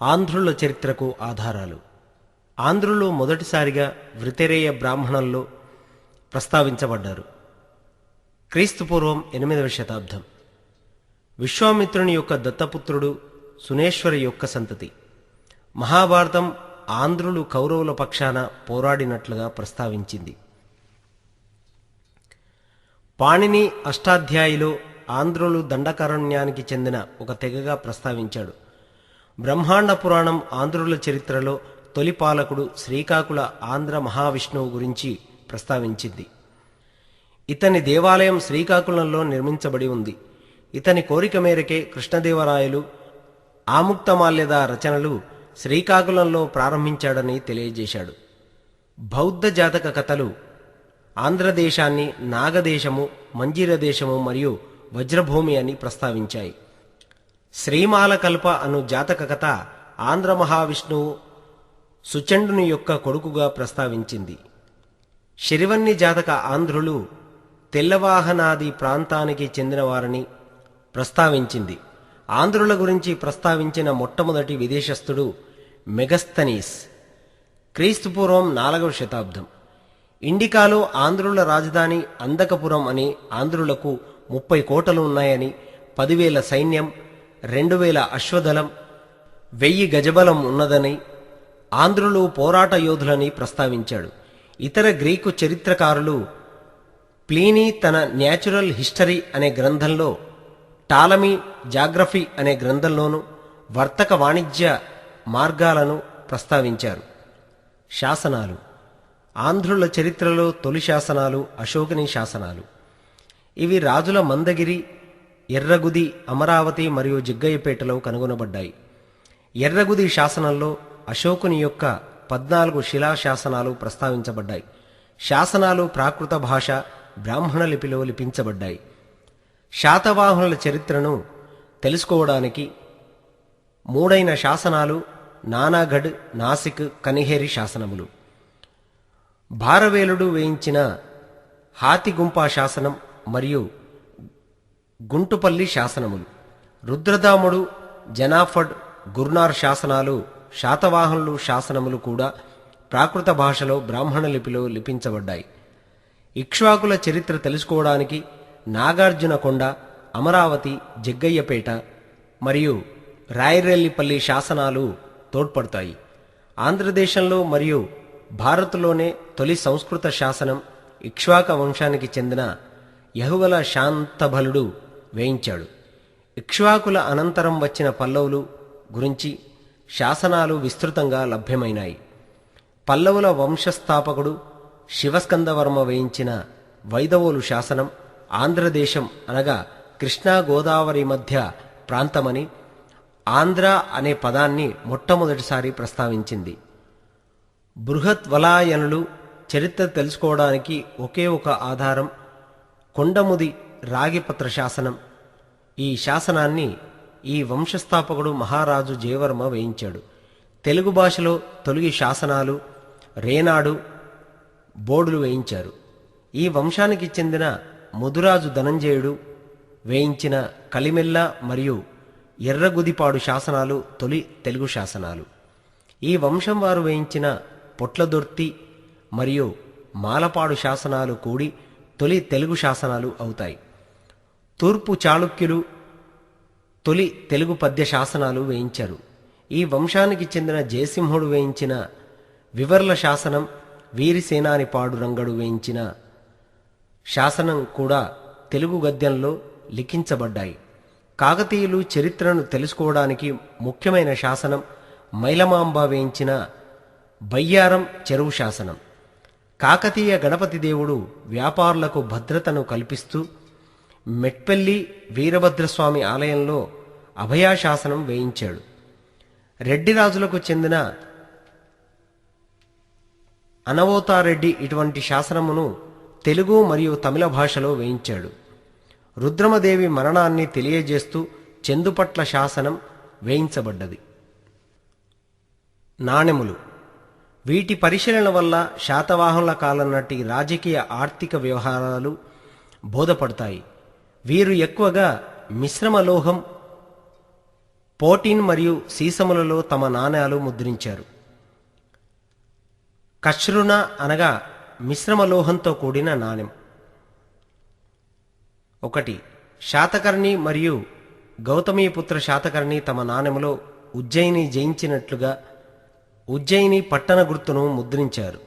ఆంధ్రుల చరిత్రకు ఆధారాలు. ఆంధ్రులు మొదటిసారిగా వృతిరేయ బ్రాహ్మణుల్లో ప్రస్తావించబడ్డారు. క్రీస్తుపూర్వం 8వ శతాబ్దం. విశ్వామిత్రుని యొక్క దత్తపుత్రుడు సునేశ్వరి యొక్క సంతతి. మహాభారతం ఆంధ్రులు కౌరవుల పక్షాన పోరాడినట్లుగా ప్రస్తావించింది. పాణిని అష్టాధ్యాయిలో ఆంధ్రులు దండకారణ్యానికి చెందిన ఒక తెగగా ప్రస్తావించాడు. బ్రహ్మాండ పురాణం ఆంధ్రుల చరిత్రలో తొలి పాలకుడు శ్రీకాకుళ ఆంధ్ర మహావిష్ణువు గురించి ప్రస్తావించింది. ఇతని దేవాలయం శ్రీకాకుళంలో నిర్మించబడి ఉంది. ఇతని కోరిక మేరకే కృష్ణదేవరాయలు ఆముక్తమాల్యద రచనలు శ్రీకాకుళంలో ప్రారంభించాడని తెలియజేశాడు. బౌద్ధ జాతక కథలు ఆంధ్రదేశాన్ని నాగదేశము, మంజీర దేశము మరియు వజ్రభూమి అని ప్రస్తావించాయి. శ్రీమాలకల్ప అను జాతక కథ ఆంధ్ర మహావిష్ణువు సుచండుని యొక్క కొడుకుగా ప్రస్తావించింది. శిరివన్ని జాతక ఆంధ్రులు తెల్లవాహనాది ప్రాంతానికి చెందినవారని ప్రస్తావించింది. ఆంధ్రుల గురించి ప్రస్తావించిన మొట్టమొదటి విదేశస్థుడు మెగస్తనీస్. క్రీస్తుపూర్వం 4వ శతాబ్దం. ఇండికాలో ఆంధ్రుల రాజధాని అందకపురం అని, ఆంధ్రులకు 30 కోటలు ఉన్నాయని, 10,000 సైన్యం, 2,000 అశ్వదళం, 1000 గజబలం ఉన్నదని, ఆంధ్రులు పోరాట యోధులని ప్రస్తావించాడు. ఇతర గ్రీకు చరిత్రకారులు ప్లీనీ తన న్యాచురల్ హిస్టరీ అనే గ్రంథంలో, టాలమీ జాగ్రఫీ అనే గ్రంథంలోనూ వర్తక వాణిజ్య మార్గాలను ప్రస్తావించారు. శాసనాలు. ఆంధ్రుల చరిత్రలో తొలి శాసనాలు అశోకని శాసనాలు. ఇవి రాజుల మందగిరి, ఎర్రగుది, అమరావతి మరియు జగ్గయ్యపేటలో కనుగొనబడ్డాయి. ఎర్రగుది శాసనంలో అశోకుని యొక్క 14 శిలాశాసనాలు ప్రస్తావించబడ్డాయి. శాసనాలు ప్రాకృత భాష, బ్రాహ్మణ లిపిలో లిపించబడ్డాయి. శాతవాహనుల చరిత్రను తెలుసుకోవడానికి 3 శాసనాలు నానాగఢ్, నాసిక్, కనిహేరి శాసనములు. భారవేలుడు వేయించిన హాతిగుంప శాసనం మరియు గుంటుపల్లి శాసనములు. రుద్రదాముడు, జనాఫడ్, గుర్నార్ శాసనాలు, శాతవాహనులు శాసనములు కూడా ప్రాకృత భాషలో బ్రాహ్మణ లిపిలో లిపించబడ్డాయి. ఇక్ష్వాకుల చరిత్ర తెలుసుకోవడానికి నాగార్జునకొండ, అమరావతి, జగ్గయ్యపేట మరియు రాయరెల్లిపల్లి శాసనాలు తోడ్పడతాయి. ఆంధ్రదేశంలో మరియు భారత్లోనే తొలి సంస్కృత శాసనం ఇక్ష్వాక వంశానికి చెందిన యహువల శాంతబలుడు వేయించాడు. ఇక్ష్వాకుల అనంతరం వచ్చిన పల్లవులు గురించి శాసనాలు విస్తృతంగా లభ్యమైనాయి. పల్లవుల వంశస్థాపకుడు శివస్కందవర్మ వేయించిన వైదవోలు శాసనం ఆంధ్రదేశం అనగా కృష్ణా గోదావరి మధ్య ప్రాంతమని, ఆంధ్ర అనే పదాన్ని మొట్టమొదటిసారి ప్రస్తావించింది. బృహత్వలాయనులు చరిత్ర తెలుసుకోవడానికి ఒకే ఒక ఆధారం కొండముది రాగిపత్ర శాసనం. ఈ శాసనాన్ని ఈ వంశస్థాపకుడు మహారాజు జయవర్మ వేయించాడు. తెలుగు భాషలో తొలి శాసనాలు రేనాడు, బోడులు వేయించారు. ఈ వంశానికి చెందిన ముదురాజు ధనంజయుడు వేయించిన కలిమెల్ల మరియు ఎర్రగుదిపాడు శాసనాలు తొలి తెలుగు శాసనాలు. ఈ వంశం వారు వేయించిన పొట్లదొర్తి మరియు మాలపాడు శాసనాలు కూడి తొలి తెలుగు శాసనాలు అవుతాయి. తూర్పు చాళుక్యులు తొలి తెలుగు పద్య శాసనాలు వేయించారు. ఈ వంశానికి చెందిన జయసింహుడు వేయించిన వివర్ల శాసనం, వీరిసేనానిపాడు రంగడు వేయించిన శాసనం కూడా తెలుగు గద్యంలో లిఖించబడ్డాయి. కాకతీయులు చరిత్రను తెలుసుకోవడానికి ముఖ్యమైన శాసనం మైలమాంబ వేయించిన బయ్యారం చెరువు శాసనం. కాకతీయ గణపతి దేవుడు వ్యాపారులకు భద్రతను కల్పిస్తూ మెట్పల్లి వీరభద్రస్వామి ఆలయంలో అభయాశాసనం వేయించాడు. రెడ్డి రాజులకు చెందిన అనవోతారెడ్డి ఇటువంటి శాసనమును తెలుగు మరియు తమిళ భాషలో వేయించాడు. రుద్రమదేవి మరణాన్ని తెలియజేస్తూ చెందుపట్ల శాసనం వేయించబడ్డది. నాణెములు. వీటి పరిశీలన వల్ల శాతవాహనుల కాలం నాటి రాజకీయ ఆర్థిక వ్యవహారాలు బోధపడతాయి. వీరు ఎక్కువగా మిశ్రమ లోహం పోటీన్ మరియు సీసములలో తమ నాణేలు ముద్రించారు. కచ్రుణ అనగా మిశ్రమ లోహంతో కూడిన నాణెం. 1. శాతకర్ణి మరియు గౌతమీపుత్ర శాతకర్ణి తమ నాణెములో ఉజ్జయిని జయించినట్లుగా ఉజ్జయిని పట్టణ గుర్తును ముద్రించారు.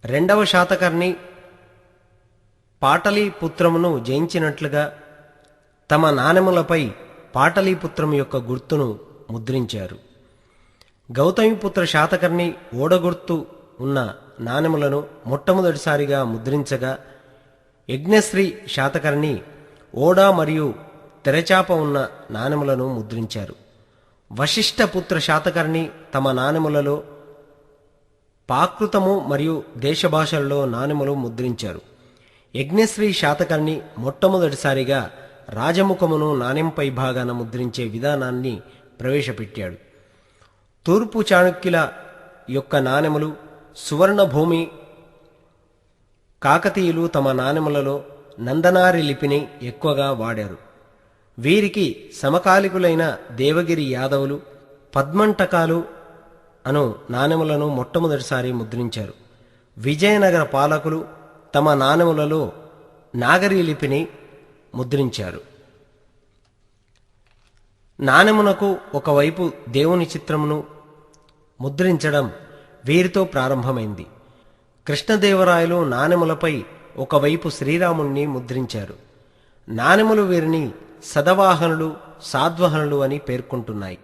2వ శాతకర్ణి పాటలీపుత్రమును జయించినట్లుగా తమ నాణెములపై పాటలీపుత్రం యొక్క గుర్తును ముద్రించారు. గౌతమిపుత్ర శాతకర్ణి ఓడగుర్తు ఉన్న నాణెములను మొట్టమొదటిసారిగా ముద్రించగా, యజ్ఞశ్రీ శాతకర్ణి ఓడ మరియు తెరచాప ఉన్న నాణెములను ముద్రించారు. వశిష్ఠపుత్ర శాతకర్ణి తమ నాణెములలో పాకృతము మరియు దేశభాషల్లో నాణెములు ముద్రించారు. యజ్ఞశ్రీ శాతకర్ణి మొట్టమొదటిసారిగా రాజముఖమును నాణెంపై భాగాన ముద్రించే విధానాన్ని ప్రవేశపెట్టాడు. తూర్పు చాణక్యుల యొక్క నాణెములు సువర్ణభూమి కాకతీయులు తమ నాణెములలో నందనారి లిపిని ఎక్కువగా వాడారు. వీరికి సమకాలికులైన దేవగిరి యాదవులు పద్మంటకాలు అను నాణెములను మొట్టమొదటిసారి ముద్రించారు. విజయనగర పాలకులు తమ నాణెములలో నాగరి లిపిని ముద్రించారు. నాణెమునకు ఒకవైపు దేవుని చిత్రమును ముద్రించడం వీరితో ప్రారంభమైంది. కృష్ణదేవరాయలు నాణెములపై ఒకవైపు శ్రీరాముణ్ణి ముద్రించారు. నాణెములు వీరిని సదవాహనులు సాద్వాహనులు అని పేర్కొంటున్నాయి.